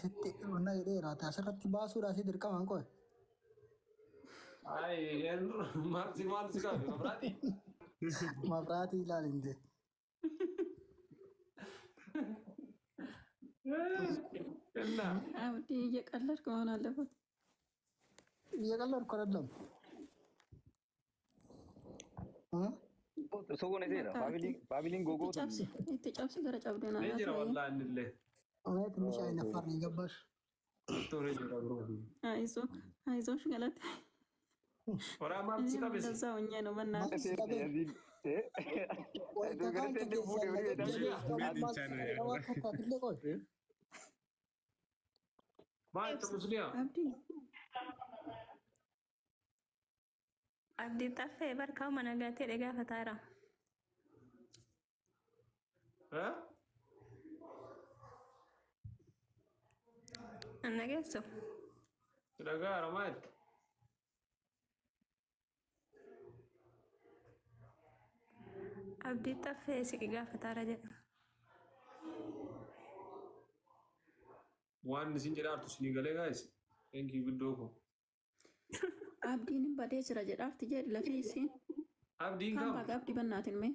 sitti mana dheeraa asirratti baasuudhaa si dirqamaan qo'e. Ay, maksimal sekali, berarti. Mabraatii ilaalinde. Kena. Abdi እየቀለድክ መሆን አለበት። እየቀለድኩ አይደለም። Sogoon ezeera. Faamiliin googoo. Itti cabsi gara cabdeenaa. Ni jira wallah innillee. ትንሽ አይነፋር ነው የገባሽ። ቶሬ jira bro. አይዞሽ ገለቴ። Orang mati tapi. እንደዛ ሆኜ ነው በእናትህ። Baik terus dia. Abdi tafe barkau mana gati dega fatara. Hah? Anak itu. Sudah gak Rahmat? Abdi tafe sikiga fatara je. Wan disin jedha artu sini galee guys. Thank you guddoo ko. Abdiin badee jira jedhaarti jedhi lafii isiin. Abdiin Kan kam? baga abdii bannaatiin mee?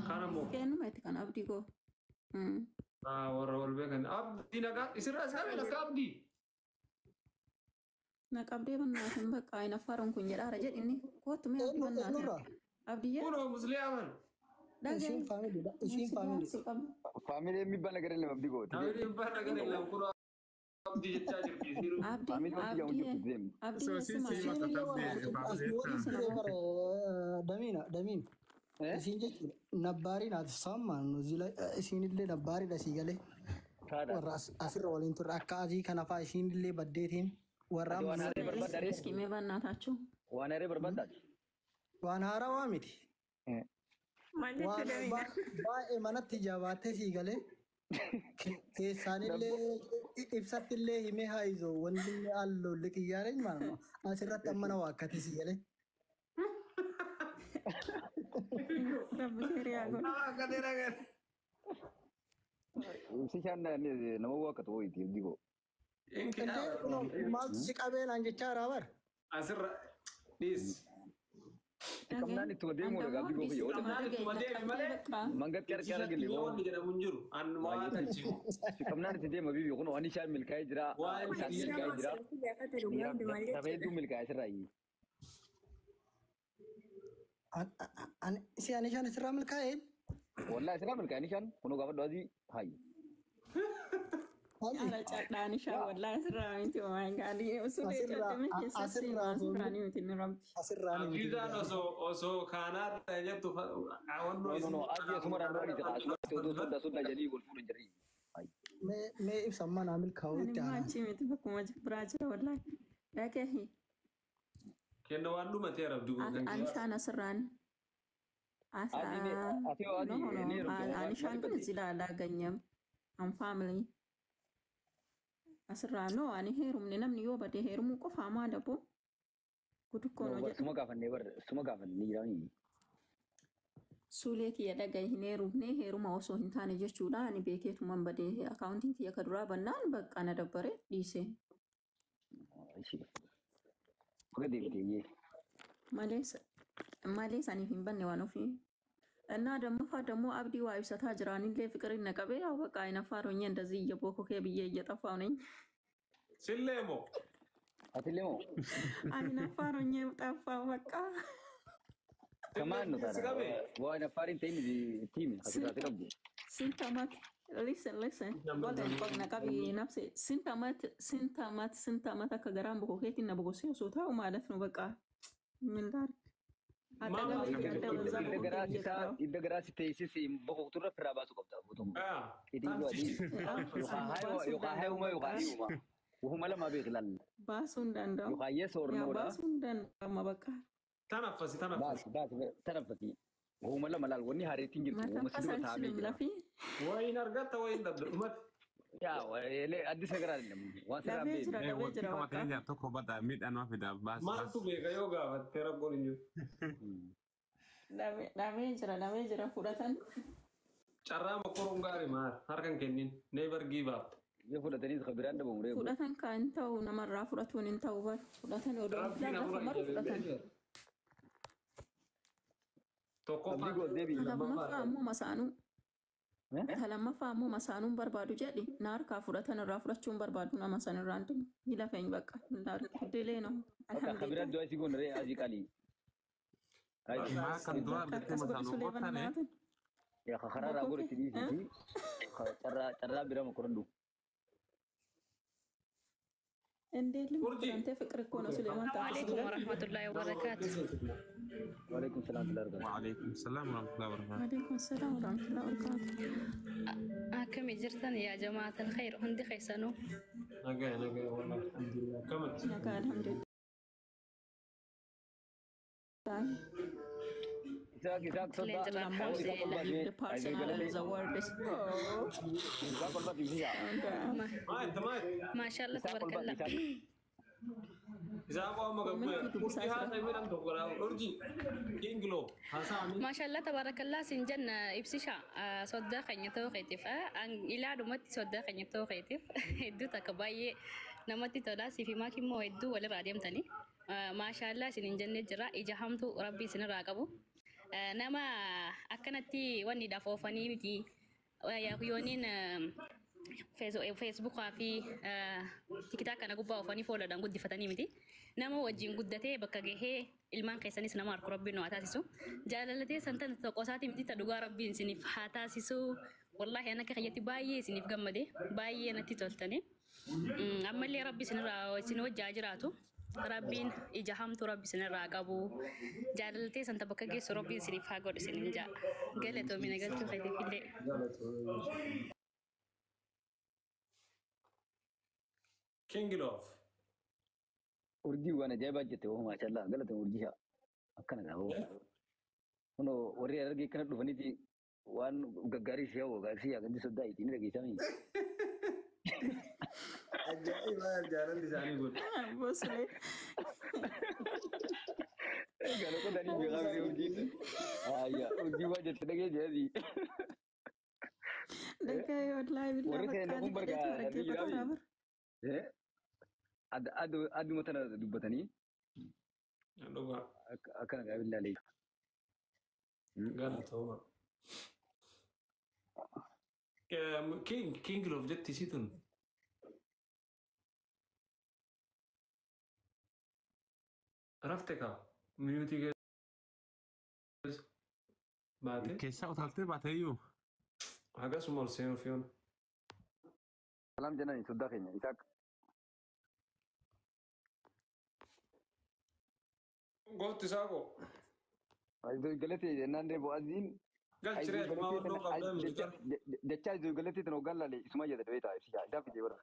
Kana moo? Kennuma itti kan abdii goo. Warra wal beekan. Abdii nagaa isirraa isaa lakka abdii. Naqabdee bannaatiin bakka ayin affaaroon kun jedhaara jedhinni. Kootu mee abdii bannaatiin. Abdii jedhu. Kunoo musliiman. Isiin faamiliidha. Isiin faamilii. Faamilii የሚባል ነገር የለም abdii gooti. Abdii የሚባል ነገር የለም kunoo abdii jechaa jirti siru. Damiin isiin jechuudha nabbaariin ati saammaan nuti isiinillee nabbaariidha sii galee warra asirra waliin turre akka asii kana fa'aa isiinillee baddeetiin warra Iskimee bannaataachuu. Waan haree barbaaddaati. waan haarawaa miti. Baay'ee manatti jabaattee sii galee keessaanillee ibsattillee himee haayizoo wanti halluu liqiyyaareen maaluma asirratti amma na waakkate sii galee. Ibsishaan nama waakkatu ho'iiti abdii goo. Maaltu si qabeenaan jechaa raabar? Asirra dhiis. Kamnaan itti deemuu dhagaa abdii goo fayyoo. Mangat qarqara galee Yoo ni jedhamu hin jiru. An waa galchimu. Kamnaan itti deema bibi kun waan ishaan milkaa'ee jira. Isaan milkaa'ee jira. Tapha hedduu milkaa'ee sirraa Si ani shan isirraa milkaa'een? Wallahi sirraa milkaa'ee ishaan kunoo gaafa dhuwaati haayi. Ala cadhaan ishaa wallaahi asirraa miti waan gaarii usulee jedhame keessatti asirraa ni miti ni rabbi. Abdiidhaan osoo kaanaa ta'e jettu awwannoo isin. Adii asuma naannoo ni jira. Asuma sodda jedhii wal fuudhan jirri. Mee ibsa mana milkaa'uu itti aanaa. Ani maachii miti bakkuma biraa jira wallaahi. Dhagahi. Kenna waan dhumatee rabdi gogan. Anishaan asirraan. Anishaan kun ilaalaa ganyam. Am family. Asirraa noo ani heerumne namni yoo badee heerumuu qofaa maa dhaboo gudukkoon hojjetu. Suma gaafannee jiraanii. Suulee kiyya dhagaye hin heerumne heeruma osoo hin taane jechuudha. Ani beekeetumaan badee akaawuntiin kiyya ka duraa bannaan bakka na dabbare dhiise. Baga deebitee malee saniif hin banne waan ofii. እና ደግሞ ደግሞ አብዲ ዋይ ሰታ ጅራን እንደ ፍቅር ነቀበ ያው በቃ አይነፋሮኝ እንደዚህ እየቦኮ ከብዬ እየጠፋው ነኝ ሲሌሞ አትሌሞ አይነፋሮኝ ጠፋው በቃ ከማን ነው ታዲያ ዋይ ነፋሪን ቲም አስራተ ነው ሲንታማት listen golden bag ነቀቢ ነፍሴ ሲንታማት ከገራም ቦኮ ከቲ ነቦኮ ሲሶታው ማለት ነው በቃ ምን ዳር Idda garaasi teessis boqoqturra firaa baasu qabda butumu. Yookaan heeruma yookaan hiuma. Wahuma lama beeklal. Baasuun danda'u. Yookaan yes or no dha. Baasuun danda'ama bakka. Tanaffasi. Tanaffasi. Wahuma lama laal wanni haareetiin jirtu. Wahuma siduma taa'amee jira. Wayin argatta wayin dhabdu dhumatti. Yaa addis nagaraa jedhamu. Waan sirraa beeku. Makanya tokko bata midhaan waa fidaa baasa. Maaltu beeka yoo gaafatte rabboon hin jiru. Dhamee jira fudhatan. Carraa mokkoruun gaarii maal harkan kennin never give up. يفوت تنيز خبران ده بمريب fudhatan kan ta'u namarraa fudhatuun hin ta'u bar fudhatan odoo Rabbiin gaafa amura maru ija fudhatan. beekee tokko abdii goos deebii Lammaffaa ammoo masaanuu lammaffaa ammoo masaanuun barbaadu jedhi na harkaa fudhatan irraa fudhachuun barbaadu nama san irraan dimu ni lafeen bakka dilee no bakka خبران دو أسيقون رأي أجي قالي ما كان دوار بيتي مثلا وقتاني يا خرار أقول تدي سيدي ترى برام كرندو እንዴት ልምጣንተ ፍቅር እኮ ነው ሱሌማን وعليكم ورحمة الله وبركاته. وعليكم السلام ورحمة الله وبركاته. وعليكم السلام ورحمة الله وبركاته. وعليكم السلام ورحمة الله وبركاته. كم جرتن يا جماعة الخير هندي خيسانو. نجا والله الحمد لله كمل. نجا الحمد لله. إساق صدق The personal is a word. ما شاء الله تبارك الله. إذا أبغى ما قبل كل هذا يمين أنت تقول أرجي إنجلو ما شاء الله تبارك الله سنجن إبسشا صدق خنيتو خيتف أن إلى دمت صدق خنيتو خيتف إدو تكباية نمتي تلاسي في ما كم إدو ولا راديم تاني ما شاء الله سنجن جرا إجهامتو ربي سنراقبو nama akkanatti wanni dafoofanii miti yooniin Facebook fi TikTok kana gubbaa oofanii foolodhaan guddifatanii miti nama wajjin guddatee bakka gahee ilmaan keessanis nama harku rabbiin nu haa taasisu jaalalatee santan tokkosaati miti dhugaa rabbiin isiniif haa taasisu wallahi ana akka kiyyatti baay'ee isiniif gammade baay'ee natti toltani ammallee rabbi isin wajjaa jiraatu Rabbiin ija hamtu rabbi sinirraa qabu jaalaltee santa bakka geessu rabbiin isiniif haa godhu isinin jaa galatoomina galchuu feeteefillee. King Love. Urjii waan ajaa'ibaa jette oo maashaallah galata urjii haa akkana gaafoo kuno warri argee kana dhufaniiti waan gaggaarii si hawwa gaarii yaa gandi soddaa ittiin dhageessanii. Ajaa'iba jaalalli isaanii kun. Bosre. Galo ko dani biya gaafii urjii. Ayya urjii waan jette dhagee jeetii. Dhagee wallahi billahi. Warri seenaa kun bargaa aduma tana dubbatanii Dhugaa. akkana gaafii ilaalee. Galatooma. King Love jetti situn. Rafte ka minuutii keessa baate Keessaa utaaltee baateeyyuu akkasuma ol seenuuf yoon. Salaam jenani soddaa keenya isaak. Goofti isaa koo. Galate jennaan dee bo'aziin. Galchiree maa hundoo qabdee mucaa. Dachaa iddoo galate tanoo gallaale isuma jedha beetaa isaa fidee barra.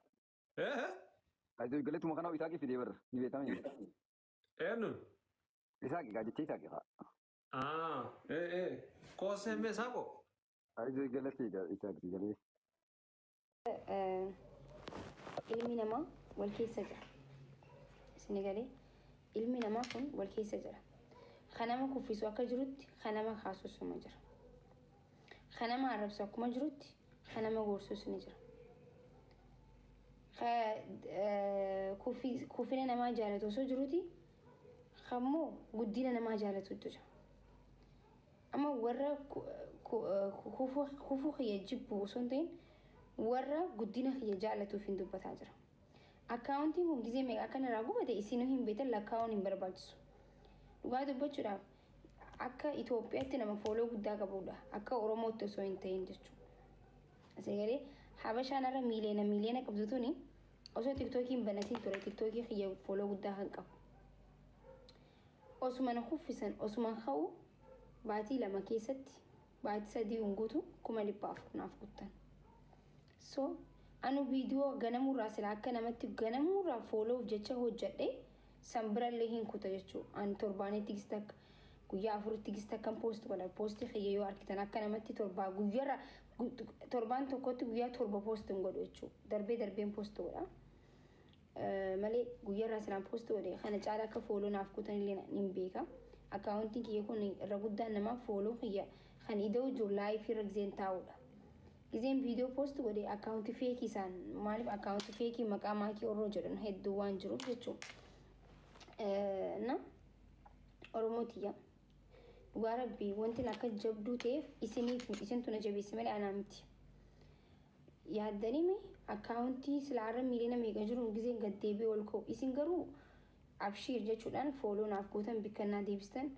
Iddoo galatuma kanaa isaa fidee barra ni beekamee. Eenyuun? Isaaki gaajechee isaaki faa. Koosee mee isaa koo? Iddoo galate isaaki galee. Ilmi namaa wal keessa jira. Isin galee ilmi namaa kun wal keessa jira. Kanama kuffisu akka jirutti kanama kaasosuma jira. Kanama arrabsu akkuma jirutti kanama gorsus ni jira. Kuffina namaa jaalatu osoo jiruti kammoo guddina namaa jaalatutu jira. Amma warra kufuu kiyya jibbu osoo hin ta'in warra guddina kiyya jaalatuuf hin dubbataa jira. Akkaawuntiin kun gizee meeqa akka narraa gubate isinuu hin beektan lakkaa'uun hin barbaachisu. Dhugaa dubbachuudhaaf akka Itoophiyaatti nama fooloo guddaa qabudha. Akka Oromootti osoo hin ta'in jechuudha. Asii galee Habashaan irra miiliyoona qabdu tuni osoo tiktookiin banatiin ture tiktookii kiyya fooloo guddaa kan qabu. Osuma na kuffisan osuma ka'u baatii lama keessatti baatii sadii hunguutu 400 naaf kuttan. So anu viidiyoo ganamurraa sila akka namatti ganamurraa fooloof jecha hojjedhe sanbirallee hin kuta jechuudha. Ani torbaanitti gista guyyaa afuritti gista kan poost godha. Poostii kiyya yoo argitan akka namatti torbaa guyyaarra torbaan tokkotti guyyaa torba poost hin godhu jechuudha. Darbeen poost godha. Malee guyyaarraa silaan poost godhe kana caala akka fooloo naaf kutanillee hin beeka. Akkaawuntiin kiyya kun irra guddaan namaaf fooloo kiyya kan ida'u jiru laayifii irra gizeen taa'udha. Gizeen viidiyoo poost godhe akkaawunti feekii isaan maaliif akkaawunti feekii maqaa maakii orroo jedhan hedduu waan jiruuf jechuudha. Na Oromootiya. Dhugaa rabbii wanti akka jabduu ta'eef isiniif isintu na jabeesse malee anaa miti. Yaaddanii akkaawuntii silaarra miiliyoona meeqa jiru gizeen gad deebi'ee ol ka'u isin garuu abshiir jechuudhaan fooloo naaf gootan bikkannaa deebistan.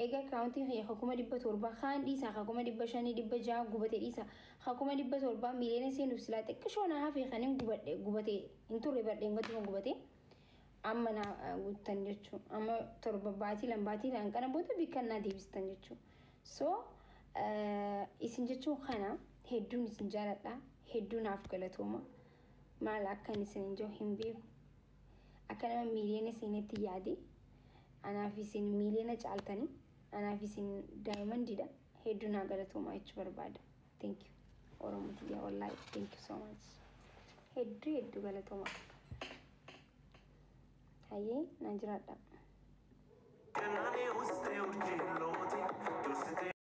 Egaa akkaawuntiin kiyya 1700 kaan dhiisaa 500 gubatee dhiisaa 1700 miiliyoona seenuuf silaa xiqqishoo na hafee kan hin gubatee hin turre badheen gadi gubatee amma na guuttan jechuun amma torba baatii laan kana booda bikkannaa deebistan jechuun. So isin jechuun kana hedduun isin jaaladha hedduu naaf galatooma maal akkan isin injoo hin beeku akka nama miiliyoona isinitti yaade anaaf isin miiliyoona caaltanii anaaf isin daayimandiidha hedduu naa galatooma jechuu barbaada. Thank you. Oromootiyaa wallaahi thank you so much. Hedduu galatooma. Hayyee naan jiraadha.